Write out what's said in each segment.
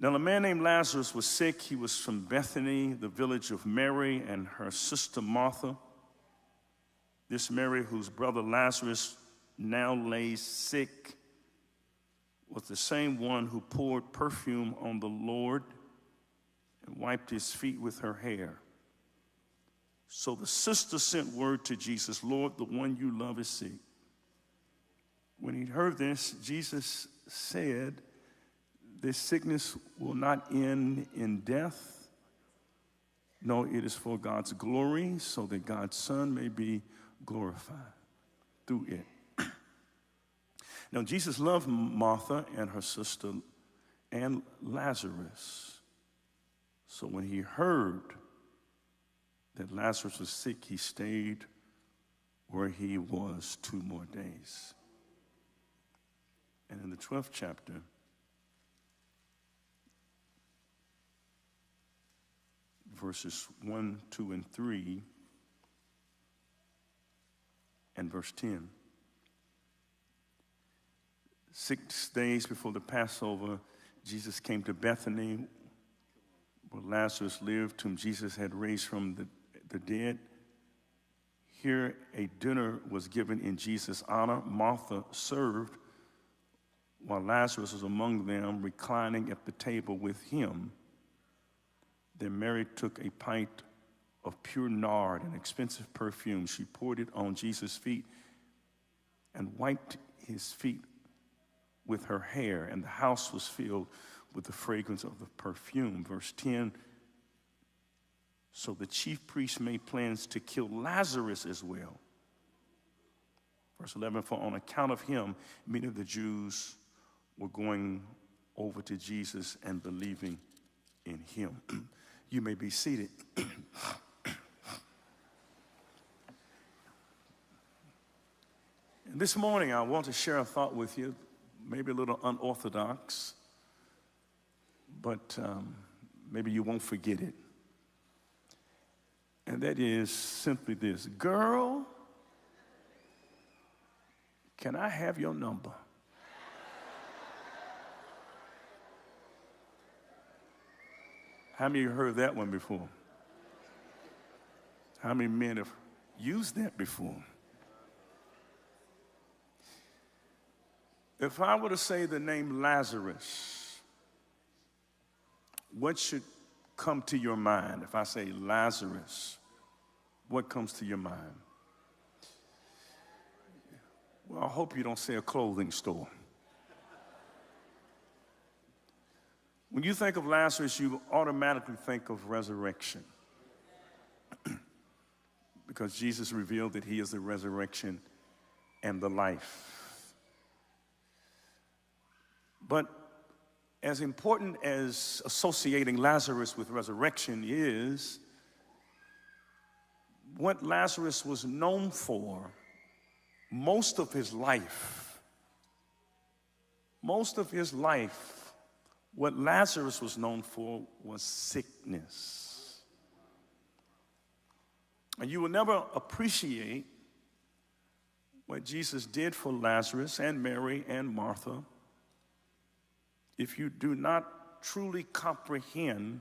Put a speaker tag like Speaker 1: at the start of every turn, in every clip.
Speaker 1: Now, a man named Lazarus was sick. He was from Bethany, the village of Mary and her sister Martha. This Mary, whose brother Lazarus now lays sick, was the same one who poured perfume on the Lord and wiped his feet with her hair. So the sister sent word to Jesus, "Lord, the one you love is sick." When he heard this, Jesus said, "This sickness will not end in death. No, it is for God's glory, so that God's Son may be glorified through it." Now, Jesus loved Martha and her sister and Lazarus. So when he heard that Lazarus was sick, he stayed where he was 2 more days. And in the 12th chapter, verses 1, 2, and 3, and verse 10. 6 days before the Passover, Jesus came to Bethany, where Lazarus lived, whom Jesus had raised from the dead. Here a dinner was given in Jesus' honor. Martha served, while Lazarus was among them, reclining at the table with him. Then Mary took a pint of pure nard, an expensive perfume. She poured it on Jesus' feet and wiped his feet with her hair, and the house was filled with the fragrance of the perfume. Verse 10, so the chief priests made plans to kill Lazarus as well. Verse 11, for on account of him, many of the Jews were going over to Jesus and believing in him. You may be seated. And this morning, I want to share a thought with you, maybe a little unorthodox, but maybe you won't forget it. And that is simply this: girl, can I have your number? How many of you heard that one before? How many men have used that before? If I were to say the name Lazarus, what should come to your mind? If I say Lazarus, what comes to your mind? Well, I hope you don't say a clothing store. When you think of Lazarus, you automatically think of resurrection, because Jesus revealed that he is the resurrection and the life. But as important as associating Lazarus with resurrection is, what Lazarus was known for most of his life, what Lazarus was known for was sickness. And you will never appreciate what Jesus did for Lazarus and Mary and Martha if you do not truly comprehend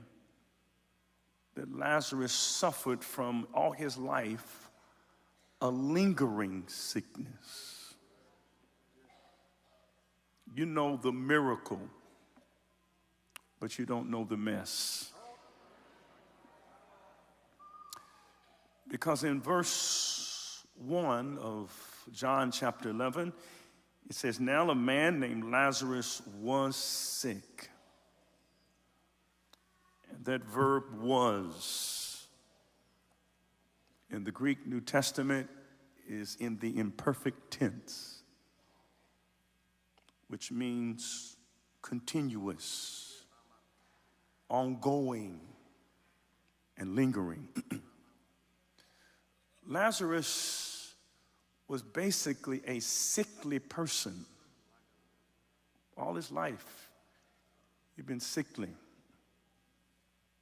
Speaker 1: that Lazarus suffered from all his life a lingering sickness. You know the miracle, but you don't know the mess. Because in verse 1 of John chapter 11, it says, now a man named Lazarus was sick. And that verb was in the Greek New Testament is in the imperfect tense, which means continuous, ongoing, and lingering. Lazarus was basically a sickly person. All his life, he'd been sickly.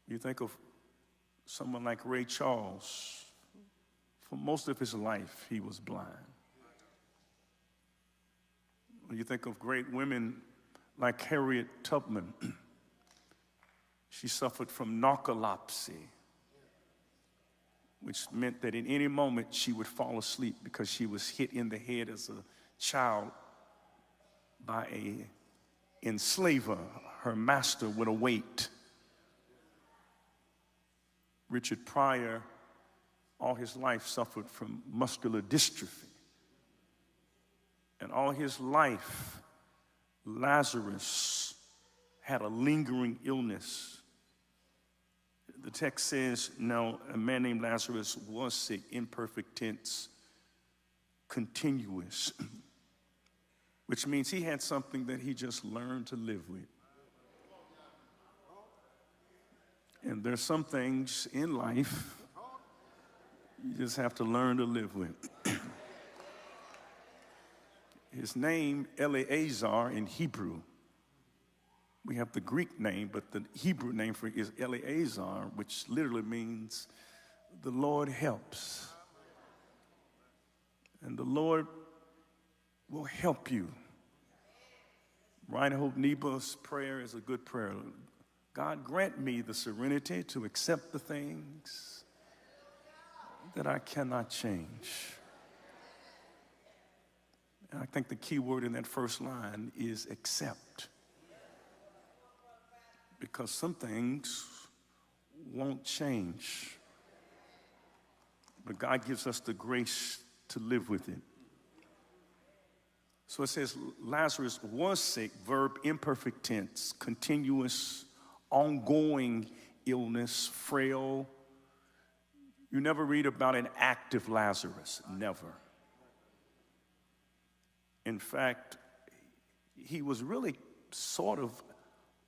Speaker 1: You think of someone like Ray Charles. For most of his life, he was blind. When you think of great women like Harriet Tubman, She suffered from narcolepsy, which meant that in any moment she would fall asleep because she was hit in the head as a child by an enslaver, her master, with a weight. Richard Pryor, all his life, suffered from muscular dystrophy. And all his life, Lazarus had a lingering illness. The text says, now, a man named Lazarus was sick, imperfect tense, continuous, which means he had something that he just learned to live with. And there's some things in life you just have to learn to live with. His name, Eleazar, in Hebrew. We have the Greek name, but the Hebrew name for it is Eleazar, which literally means the Lord helps. And the Lord will help you. Reinhold Niebuhr's prayer is a good prayer. God, grant me the serenity to accept the things that I cannot change. And I think the key word in that first line is accept. Because some things won't change. But God gives us the grace to live with it. So it says Lazarus was sick, verb imperfect tense, continuous, ongoing illness, frail. You never read about an active Lazarus, never. In fact, he was really sort of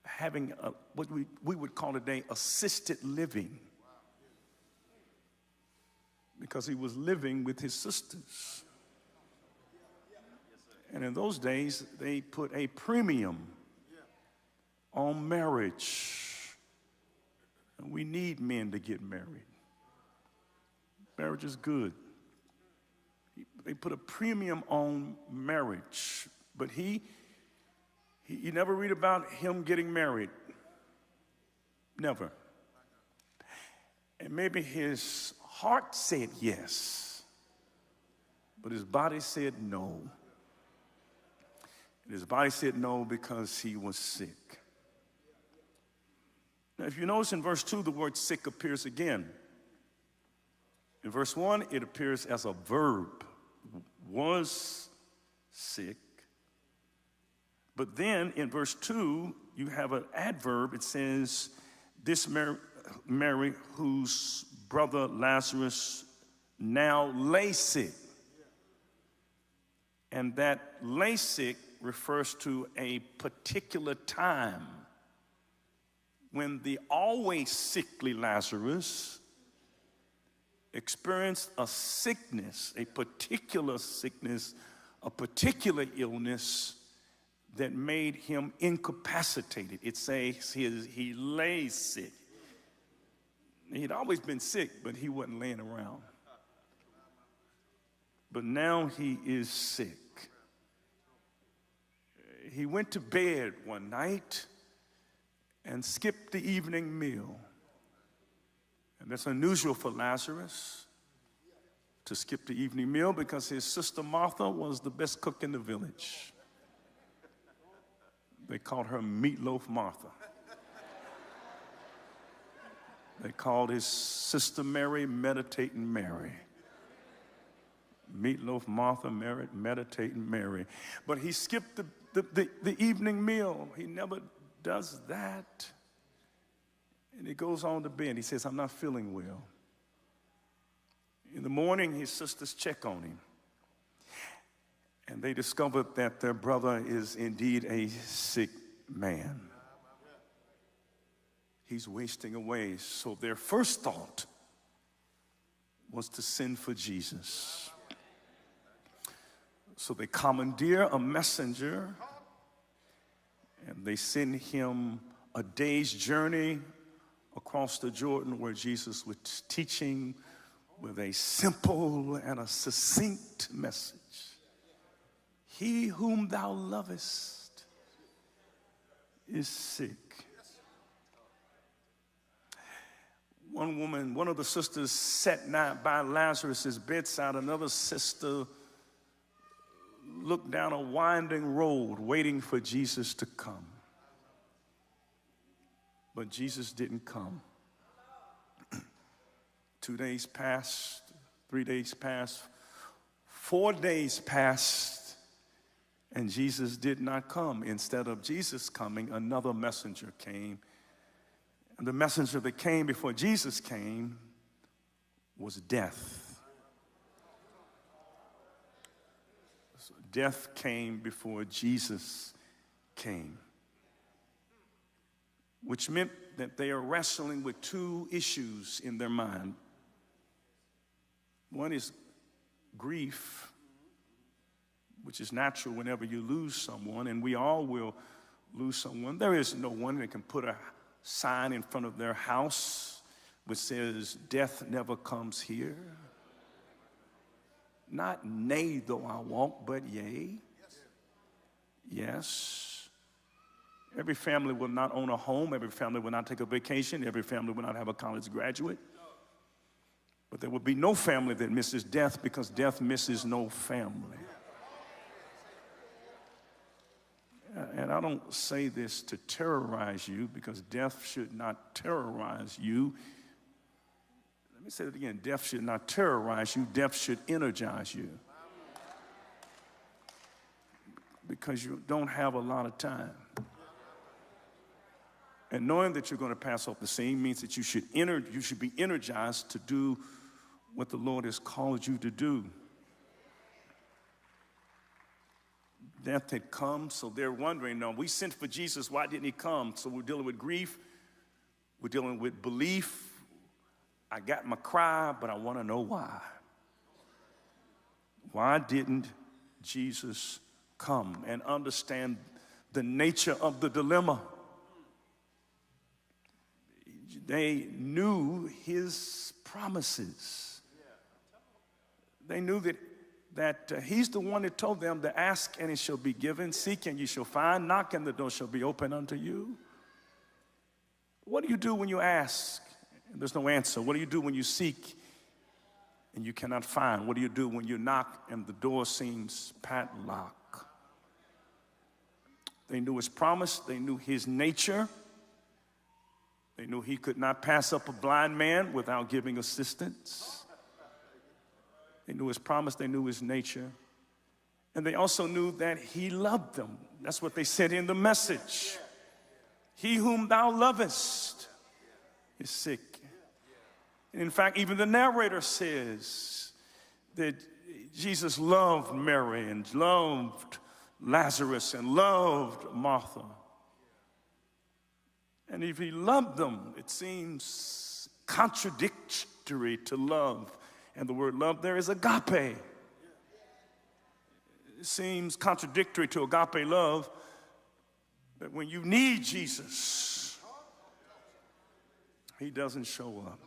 Speaker 1: having what we would call today assisted living, because he was living with his sisters. And in those days, they put a premium on marriage. And we need men to get married. Marriage is good. They put a premium on marriage. But you never read about him getting married. Never. And maybe his heart said yes, but his body said no. And his body said no because he was sick. Now, if you notice in verse 2, the word sick appears again. In verse 1, it appears as a verb, was sick. But then in verse 2, you have an adverb. It says, this Mary, whose brother Lazarus now lay sick. And that lay sick refers to a particular time when the always sickly Lazarus experienced a sickness, a particular sickness, a particular illness that made him incapacitated. It says he lay sick. He'd always been sick, but he wasn't laying around. But now he is sick. He went to bed one night and skipped the evening meal. And that's unusual for Lazarus to skip the evening meal, because his sister Martha was the best cook in the village. They called her Meatloaf Martha. They called his sister Mary Meditating Mary. Meatloaf Martha, Meditating Mary. But he skipped the evening meal. He never does that. And he goes on to bed. He says, I'm not feeling well. In the morning, his sisters check on him. And they discovered that their brother is indeed a sick man. He's wasting away. So their first thought was to send for Jesus. So they commandeer a messenger, and they send him a day's journey across the Jordan, where Jesus was teaching with a simple and a succinct message. He whom thou lovest is sick. One of the sisters sat by Lazarus' bedside. Another sister looked down a winding road waiting for Jesus to come. But Jesus didn't come. 2 days passed, 3 days passed, 4 days passed, and Jesus did not come. Instead of Jesus coming, another messenger came. And the messenger that came before Jesus came was death. So death came before Jesus came, which meant that they are wrestling with two issues in their mind. One is grief, which is natural whenever you lose someone, and we all will lose someone. There is no one that can put a sign in front of their house which says, "Death never comes here." Not nay though I walk, but yea. Yes. Every family will not own a home. Every family will not take a vacation. Every family will not have a college graduate. But there will be no family that misses death, because death misses no family. And I don't say this to terrorize you, because death should not terrorize you. Let me say it again. Death should not terrorize you. Death should energize you. Because you don't have a lot of time. And knowing that you're going to pass off the scene means that you should be energized to do what the Lord has called you to do. Death had come, so they're wondering, no, we sent for Jesus, why didn't he come? So we're dealing with grief, we're dealing with belief. I got my cry, but I want to know why. Why didn't Jesus come? And understand the nature of the dilemma. They knew his promises. They knew that he's the one that told them to ask and it shall be given, seek and you shall find, knock and the door shall be open unto you. What do you do when you ask and there's no answer? What do you do when you seek and you cannot find? What do you do when you knock and the door seems padlocked? They knew his promise. They knew his nature. They knew he could not pass up a blind man without giving assistance. They knew his promise. They knew his nature. And they also knew that he loved them. That's what they said in the message. He whom thou lovest is sick. And in fact, even the narrator says that Jesus loved Mary and loved Lazarus and loved Martha. And if he loved them, it seems contradictory to love. And the word love there is agape. It seems contradictory to agape love that when you need Jesus, he doesn't show up.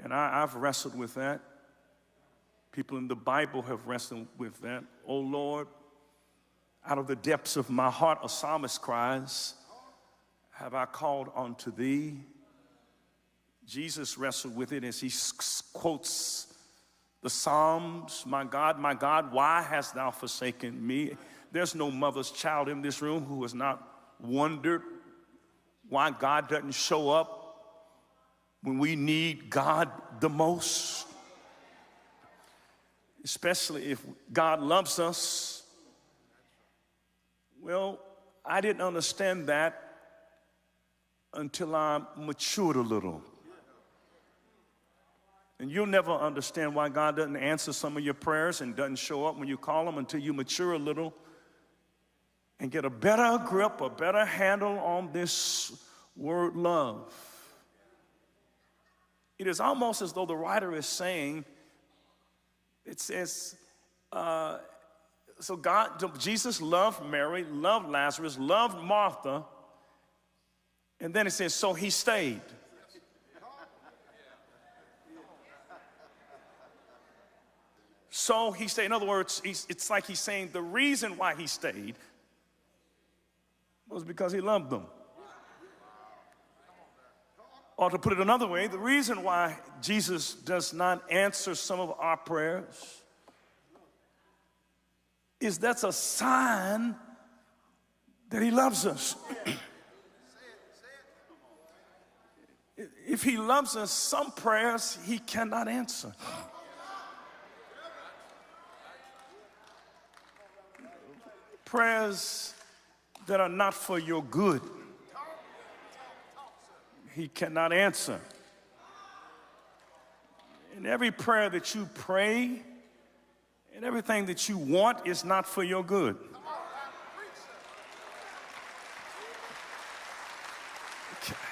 Speaker 1: And I've wrestled with that. People in the Bible have wrestled with that. Oh Lord, out of the depths of my heart, a psalmist cries, have I called unto thee? Jesus wrestled with it as he quotes the Psalms, my God, why hast thou forsaken me? There's no mother's child in this room who has not wondered why God doesn't show up when we need God the most. Especially if God loves us. Well, I didn't understand that until I matured a little. And you'll never understand why God doesn't answer some of your prayers and doesn't show up when you call him until you mature a little and get a better grip, a better handle on this word love. It is almost as though the writer is saying, it says, Jesus loved Mary, loved Lazarus, loved Martha, and then it says, so he stayed. So he stayed. In other words, it's like he's saying the reason why he stayed was because he loved them. Or to put it another way, the reason why Jesus does not answer some of our prayers is that's a sign that he loves us. If he loves us, some prayers he cannot answer. Prayers that are not for your good, he cannot answer. And every prayer that you pray and everything that you want is not for your good.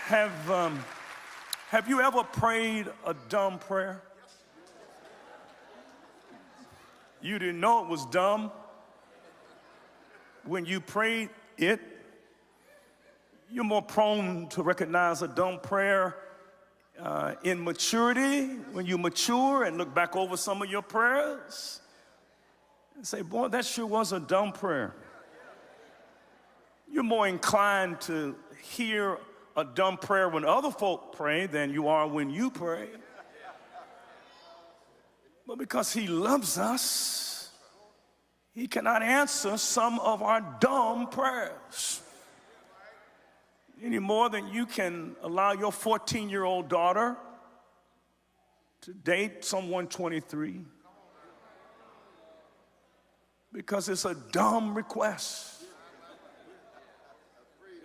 Speaker 1: Have you ever prayed a dumb prayer? You didn't know it was dumb when you prayed it. You're more prone to recognize a dumb prayer in maturity, when you mature and look back over some of your prayers and say, boy, that sure was a dumb prayer. You're more inclined to hear a dumb prayer when other folk pray than you are when you pray. But because he loves us, he cannot answer some of our dumb prayers any more than you can allow your 14-year-old daughter to date someone 23, because it's a dumb request.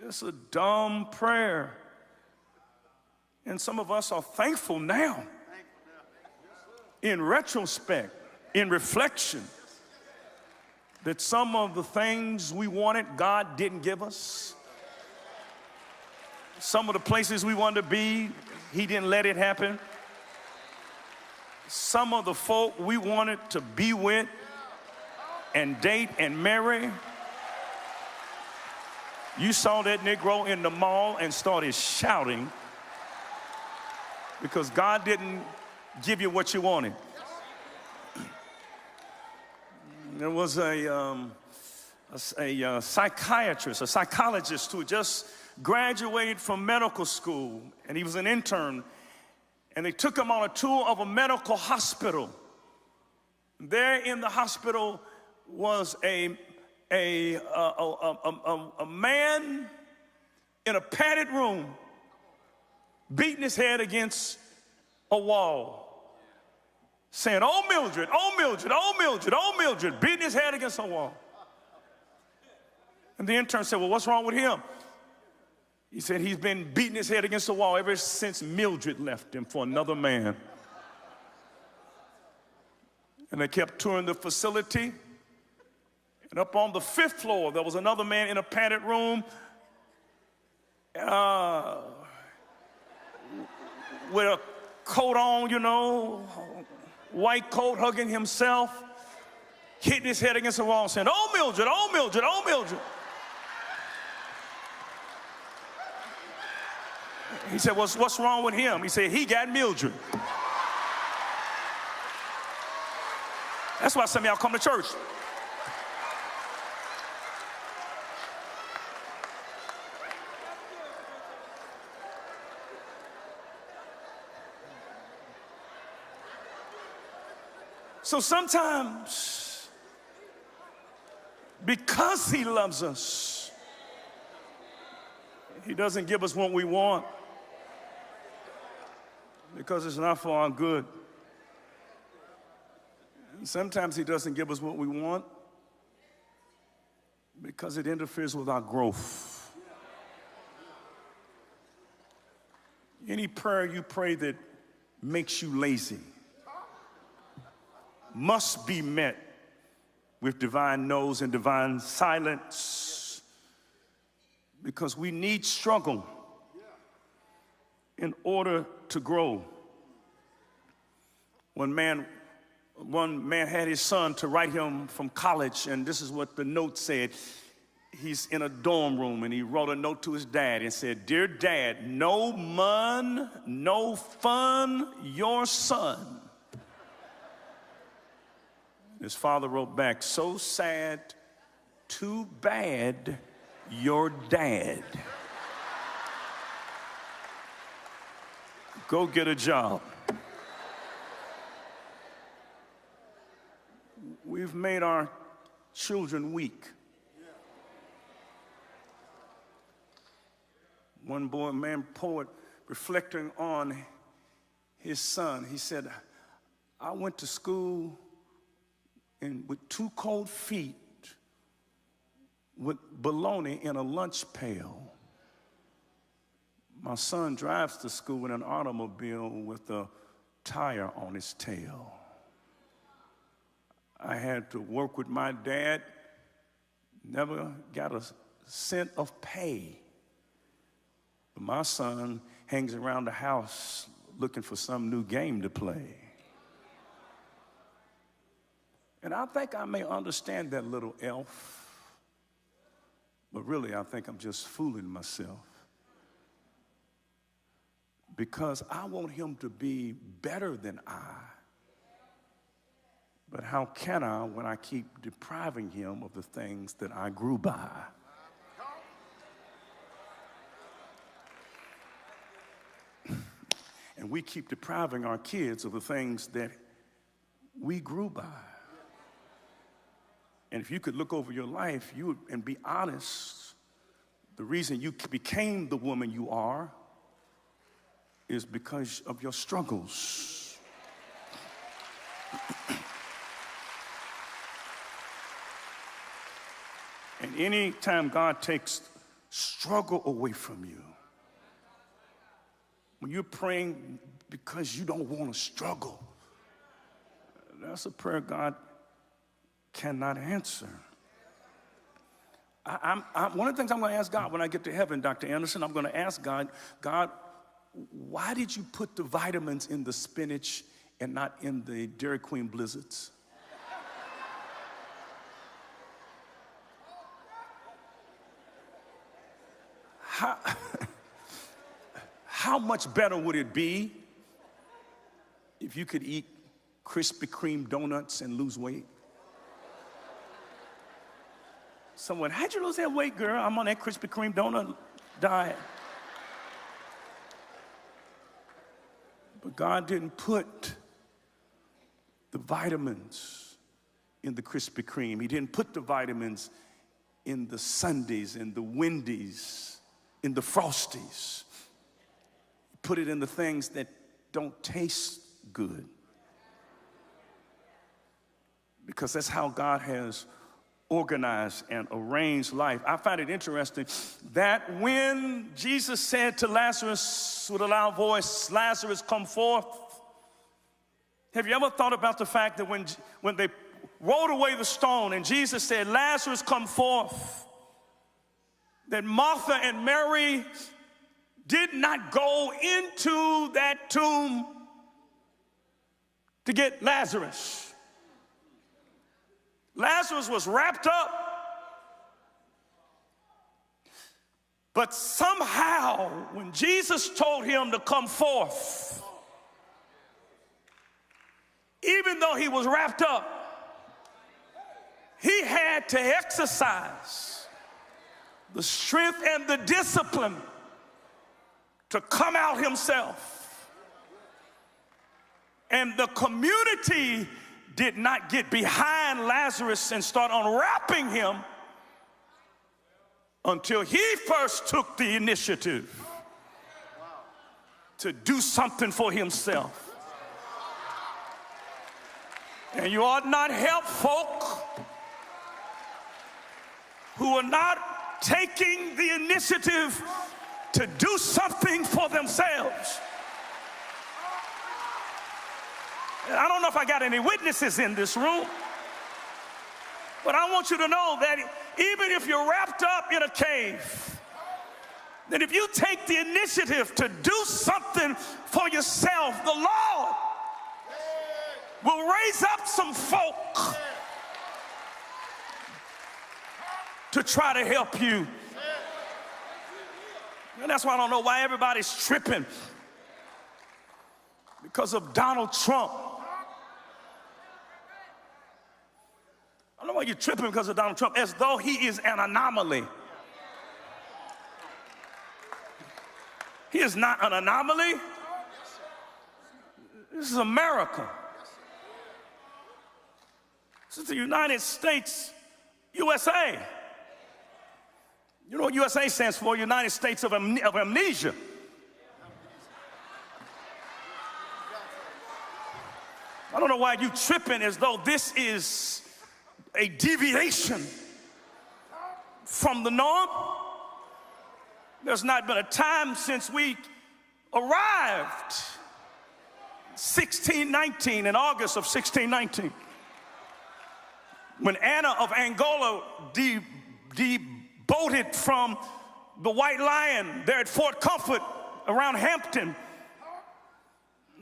Speaker 1: It's a dumb prayer. And some of us are thankful now, in retrospect, in reflection, that some of the things we wanted, God didn't give us. Some of the places we wanted to be, he didn't let it happen. Some of the folk we wanted to be with and date and marry, you saw that Negro in the mall and started shouting because God didn't give you what you wanted. There was a psychiatrist, a psychologist who just graduated from medical school, and he was an intern, and they took him on a tour of a medical hospital. There in the hospital was a man in a padded room beating his head against a wall, saying, "Oh Mildred, oh Mildred, oh Mildred, oh Mildred," beating his head against a wall. And the intern said, "Well, what's wrong with him?" He said, "He's been beating his head against the wall ever since Mildred left him for another man." And they kept touring the facility. And up on the 5th floor, there was another man in a padded room with a coat on, you know, white coat, hugging himself, hitting his head against the wall, saying, "Oh Mildred, oh Mildred, oh Mildred." He said, what's wrong with him? He said, "He got Mildred." That's why some of y'all come to church. So sometimes, because he loves us, he doesn't give us what we want because it's not for our good. And sometimes he doesn't give us what we want because it interferes with our growth. Any prayer you pray that makes you lazy must be met with divine no's and divine silence, because we need struggle in order to grow. One man had his son to write him from college, and this is what the note said. He's in a dorm room, and he wrote a note to his dad and said, "Dear Dad, no mun, no fun, your son." His father wrote back, "So sad, too bad, your dad." Go get a job. We've made our children weak. One boy, man, poet, reflecting on his son, he said, I went to school with 2 cold feet with bologna in a lunch pail. My son drives to school in an automobile with a tire on his tail. I had to work with my dad, never got a cent of pay. But my son hangs around the house looking for some new game to play. And I think I may understand that little elf, but really I think I'm just fooling myself. Because I want him to be better than I. But how can I when I keep depriving him of the things that I grew by? And we keep depriving our kids of the things that we grew by. And if you could look over your life and be honest, the reason you became the woman you are is because of your struggles. And any time God takes struggle away from you, when you're praying because you don't want to struggle, that's a prayer God cannot answer. One of the things I'm going to ask God when I get to heaven, Dr. Anderson, I'm going to ask God, why did you put the vitamins in the spinach and not in the Dairy Queen Blizzards? How much better would it be if you could eat Krispy Kreme donuts and lose weight? Someone, how'd you lose that weight, girl? I'm on that Krispy Kreme donut diet. But God didn't put the vitamins in the Krispy Kreme. He didn't put the vitamins in the Sundays, in the Wendy's, in the Frosties. He put it in the things that don't taste good. Because that's how God has organized and arranged life. I find it interesting that when Jesus said to Lazarus with a loud voice, Lazarus, come forth. Have you ever thought about the fact that when they rolled away the stone and Jesus said, Lazarus, come forth, that Martha and Mary did not go into that tomb to get Lazarus. Lazarus was wrapped up, but somehow when Jesus told him to come forth, even though he was wrapped up, he had to exercise the strength and the discipline to come out himself. And the community did not get behind Lazarus and start unwrapping him until he first took the initiative to do something for himself. And you ought not help folk who are not taking the initiative to do something for themselves. I don't know if I got any witnesses in this room, but I want you to know that even if you're wrapped up in a cave, that if you take the initiative to do something for yourself, the Lord will raise up some folk to try to help you. And that's why I don't know why everybody's tripping because of Donald Trump. I don't know why you're tripping because of Donald Trump, as though he is an anomaly. He is not an anomaly. This is America. This is the United States, USA. You know what USA stands for? United States of Amnesia. I don't know why you tripping as though this is a deviation from the norm. There's not been a time since we arrived, 1619, in August of 1619, when Anna of Angola deboated from the White Lion there at Fort Comfort around Hampton.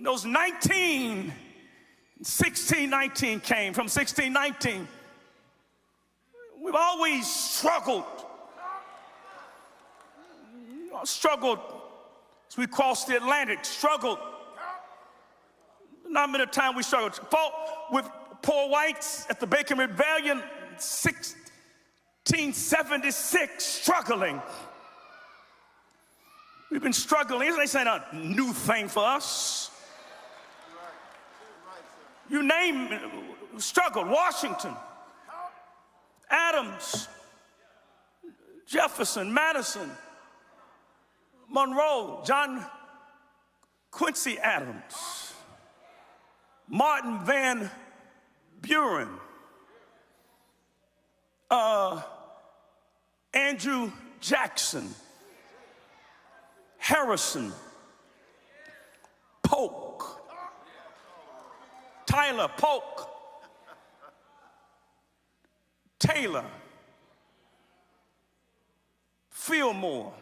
Speaker 1: Those 1619 came. From 1619, we've always struggled as we crossed the Atlantic, struggled. Not been a time we struggled. Fought with poor whites at the Bacon Rebellion, 1676, struggling. We've been struggling. This ain't a new thing for us. You name it, struggled. Washington, Adams, Jefferson, Madison, Monroe, John Quincy Adams, Martin Van Buren, Andrew Jackson, Harrison, Polk, Tyler Polk, Taylor, Fillmore,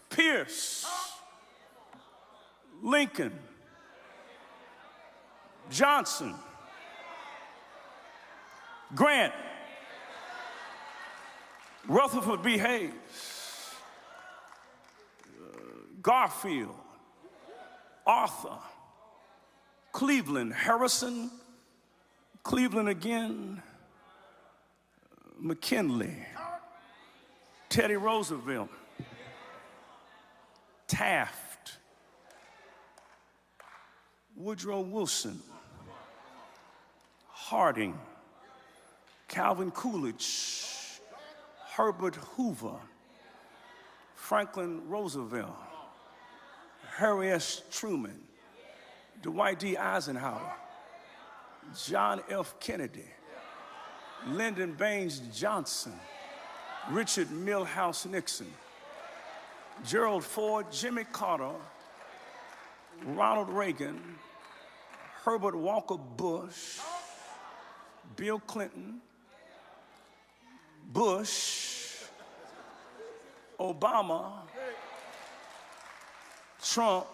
Speaker 1: Pierce, Lincoln, Johnson, Grant, Rutherford B. Hayes, Garfield, Arthur, Cleveland, Harrison, Cleveland again, McKinley, Teddy Roosevelt, Taft, Woodrow Wilson, Harding, Calvin Coolidge, Herbert Hoover, Franklin Roosevelt, Harry S. Truman, Dwight D. Eisenhower, John F. Kennedy, Lyndon Baines Johnson, Richard Milhouse Nixon, Gerald Ford, Jimmy Carter, Ronald Reagan, Herbert Walker Bush, Bill Clinton, Bush, Obama, Trump,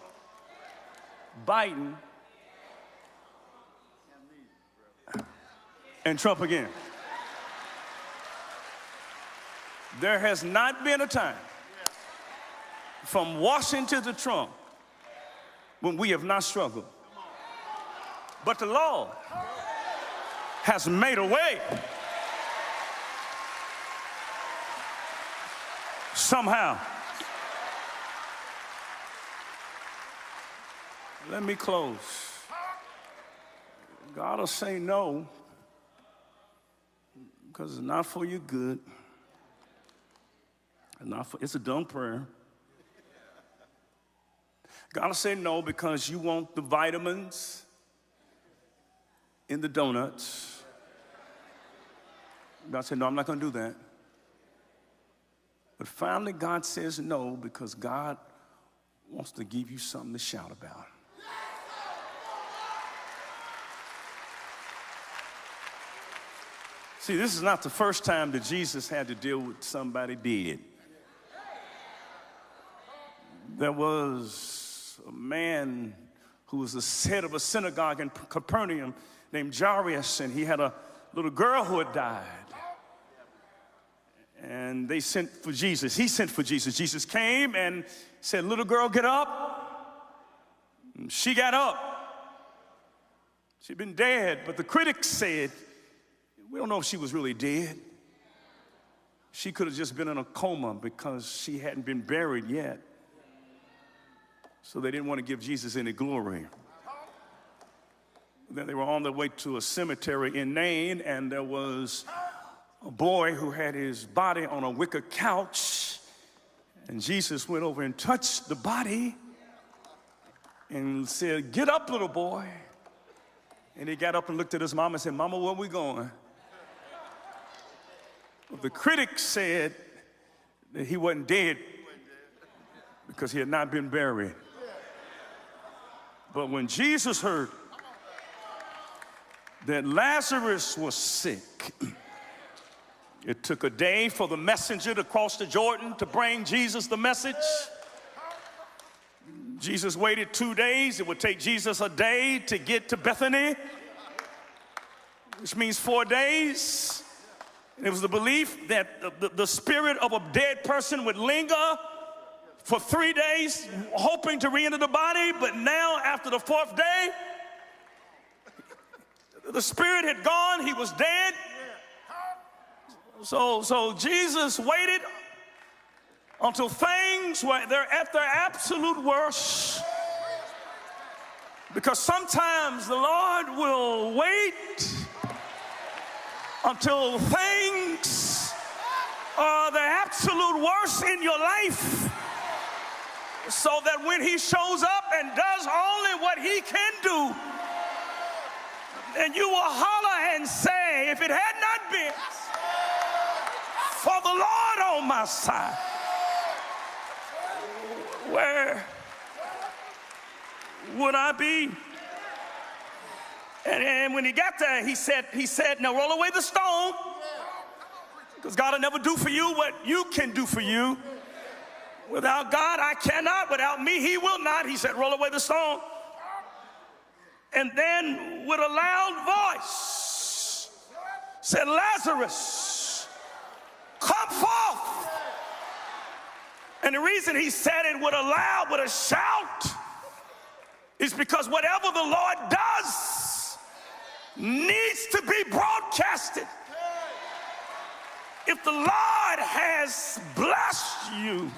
Speaker 1: Biden, and Trump again. There has not been a time from Washington to Trump when we have not struggled. But the Lord has made a way. Somehow. Let me close. God will say no because it's not for your good. It's a dumb prayer. God will say no because you want the vitamins in the donuts. God said, no, I'm not going to do that. But finally, God says no because God wants to give you something to shout about. See, this is not the first time that Jesus had to deal with somebody dead. There was a man who was the head of a synagogue in Capernaum named Jairus, and he had a little girl who had died. And they sent for Jesus. He sent for Jesus. Jesus came and said, little girl, get up. And she got up. She'd been dead, but the critics said, we don't know if she was really dead. She could have just been in a coma because she hadn't been buried yet. So they didn't want to give Jesus any glory. Then they were on their way to a cemetery in Nain, and there was a boy who had his body on a wicker couch, and Jesus went over and touched the body and said, "Get up, little boy." And he got up and looked at his mama and said, "Mama, where we going?" Well, the critics said that he wasn't dead because he had not been buried. But when Jesus heard that Lazarus was sick, it took a day for the messenger to cross the Jordan to bring Jesus the message. Jesus waited 2 days. It would take Jesus a day to get to Bethany, which means 4 days. And it was the belief that the spirit of a dead person would linger for 3 days, hoping to re-enter the body. But now, after the 4th day, the spirit had gone. He was dead. So Jesus waited until things were at their absolute worst. Because sometimes the Lord will wait until things are the absolute worst in your life, so that when he shows up and does only what he can do, and you will holler and say, "If it had not been for the Lord on my side, where would I be?" And when he got there, he said, "Now roll away the stone, because God will never do for you what you can do for you. Without God, I cannot. Without me, he will not." He said, "Roll away the stone." And then with a loud voice said, "Lazarus, come forth." And the reason he said it with a shout, is because whatever the Lord does needs to be broadcasted. If the Lord has blessed you,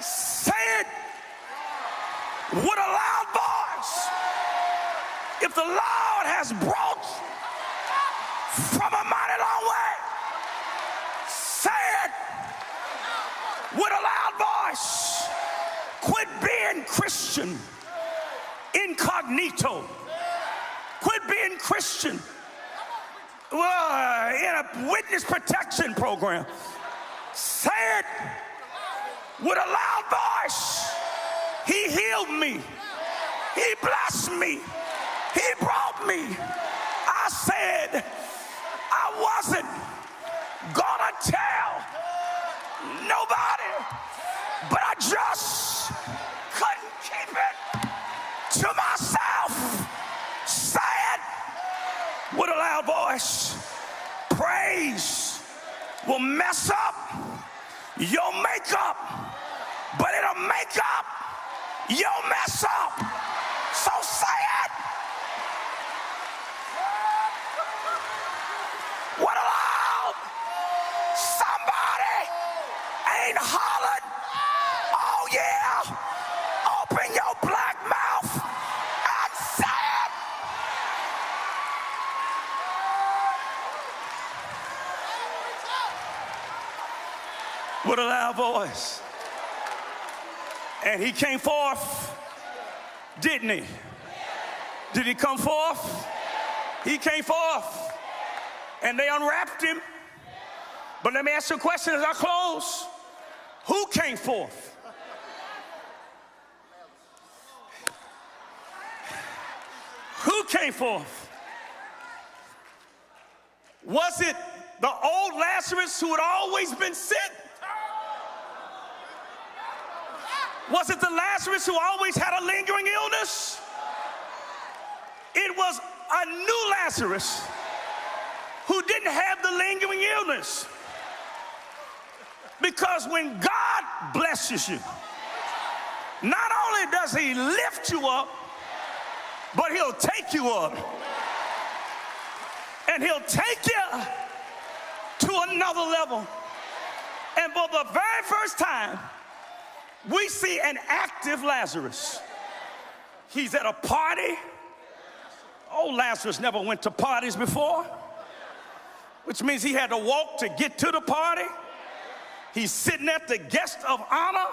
Speaker 1: say it with a loud voice. If the Lord has brought from a mighty long way, say it with a loud voice. Quit being Christian incognito. Quit being Christian in a witness protection program. Say it with a loud voice. He healed me. He blessed me. He brought me. I said I wasn't gonna tell nobody, but I just couldn't keep it to myself. Say it with a loud voice. Praise will mess up your makeup, but it'll make up your mess up. So say it. What aloud? Somebody ain't hollered. Oh yeah. Open your black mouth and say it. With a loud voice. And he came forth, didn't he? Did he come forth? He came forth. And they unwrapped him. But let me ask you a question as I close. Who came forth? Who came forth? Was it the old Lazarus who had always been sick? Was it the Lazarus who always had a lingering illness? It was a new Lazarus who didn't have the lingering illness. Because when God blesses you, not only does he lift you up, but he'll take you up. And he'll take you to another level. And for the very first time we see an active Lazarus. He's at a party. Old Lazarus never went to parties before, which means he had to walk to get to the party. He's sitting at the guest of honor.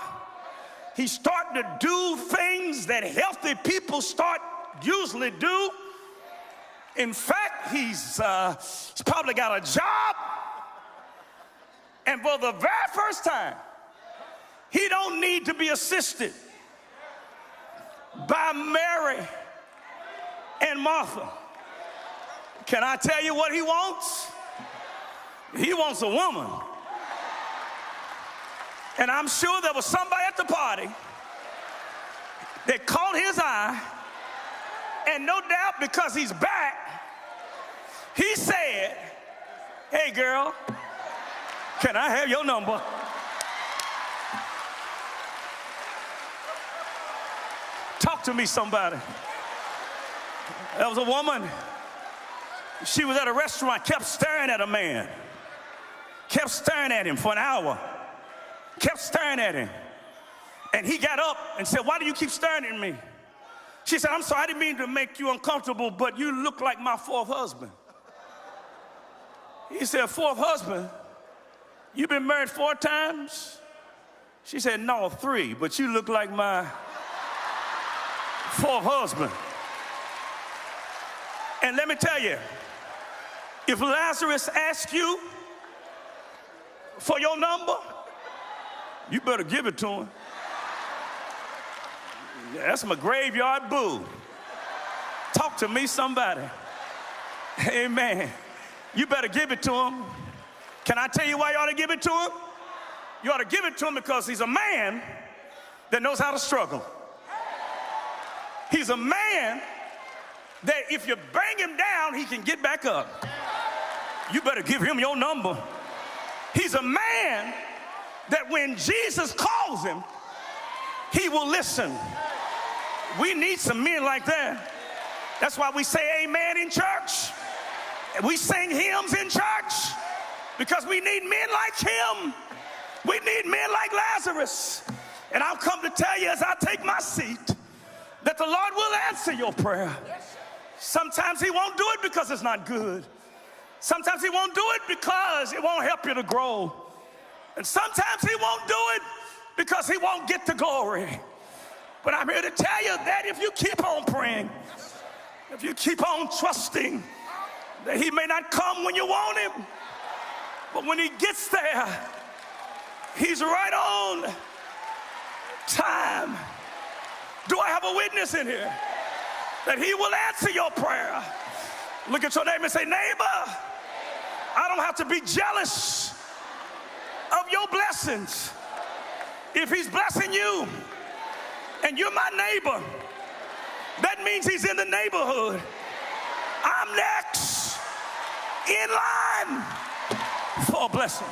Speaker 1: He's starting to do things that healthy people usually do. In fact, he's probably got a job. And for the very first time, he don't need to be assisted by Mary and Martha. Can I tell you what he wants? He wants a woman. And I'm sure there was somebody at the party that caught his eye, and no doubt because he's back, he said, "Hey girl, can I have your number?" Talk to me, somebody. There was a woman. She was at a restaurant, kept staring at a man. Kept staring at him for an hour. Kept staring at him. And he got up and said, "Why do you keep staring at me?" She said, "I'm sorry, I didn't mean to make you uncomfortable, but you look like my fourth husband." He said, "Fourth husband? You've been married 4 times?" She said, "No, 3, but you look like my fourth husband." And let me tell you, if Lazarus asks you for your number, you better give it to him. That's my graveyard boo. Talk to me, somebody. Amen. You better give it to him. Can I tell you why you ought to give it to him? You ought to give it to him because he's a man that knows how to struggle. He's a man that if you bring him down, he can get back up. You better give him your number. He's a man that when Jesus calls him, he will listen. We need some men like that. That's why we say amen in church. And we sing hymns in church because we need men like him. We need men like Lazarus. And I've come to tell you as I take my seat that the Lord will answer your prayer. Sometimes he won't do it because it's not good. Sometimes he won't do it because it won't help you to grow. And sometimes he won't do it because he won't get the glory. But I'm here to tell you that if you keep on praying, if you keep on trusting, that he may not come when you want him, but when he gets there, he's right on time. Do I have a witness in here that he will answer your prayer? Look at your neighbor and say, "Neighbor, I don't have to be jealous of your blessings. If he's blessing you and you're my neighbor, that means he's in the neighborhood. I'm next in line for a blessing."